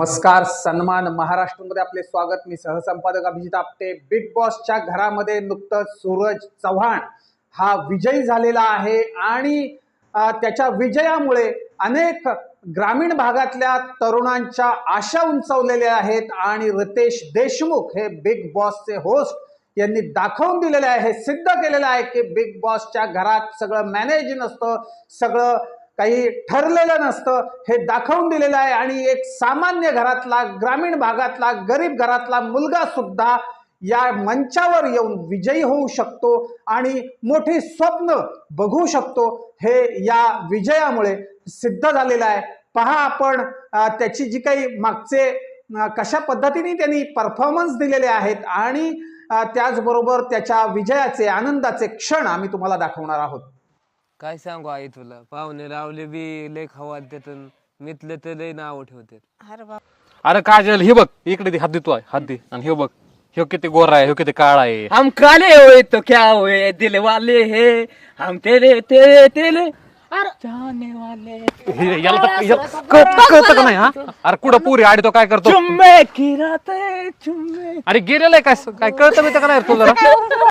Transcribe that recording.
नमस्कार, सन्मान महाराष्ट्रमध्ये आपले स्वागत. मी सहसंपादक अभिजित आपटे. बिग बॉसच्या घरामध्ये नुकतंच सूरज चव्हाण हा विजयी झालेला आहे आणि त्याच्या विजयामुळे अनेक ग्रामीण भागातल्या तरुणांच्या आशा उंचावलेल्या आहेत आणि रितेश देशमुख हे बिग बॉसचे होस्ट यांनी दाखवून दिलेले आहे, सिद्ध केलेलं आहे की बिग बॉसच्या घरात सगळं मॅनेज नसतं, सगळं काही ठरलेलं नसतं, हे दाखवून दिलेलं आहे. आणि एक सामान्य घरातला, ग्रामीण भागातला, गरीब घरातला मुलगा सुद्धा या मंचावर येऊन विजयी होऊ शकतो आणि मोठी स्वप्न बघू शकतो. हे या विजयामुळे सिद्ध झालेलं आहे. पहा आपण त्याची जी काही मागचे कशा पद्धतीने त्यांनी परफॉर्मन्स दिलेले आहेत आणि त्याचबरोबर त्याच्या विजयाचे आनंदाचे क्षण आम्ही तुम्हाला दाखवणार आहोत. काय सांगू आई तुला, पाहुणे लावले बी लय खवा त्यातून मितले तर लय नाव ठेवते. अरे काजल, हे बघ इकडे दे, हात दे, तू हात दे. आणि हे बघ, हे किती गोरा आहे, हे किती काळा आहे. हम काले हुए तो क्या हुए, दिल वाले है हम, तेरे तेरे तेरे जाने वाले. याला कळतं का नाही? हा, अरे कुठं पुरी आडी तो काय करतो? चुम्मे की रात है, चुम्मे. अरे गेलेला आहे काय, काय कळतं का नाही तुला?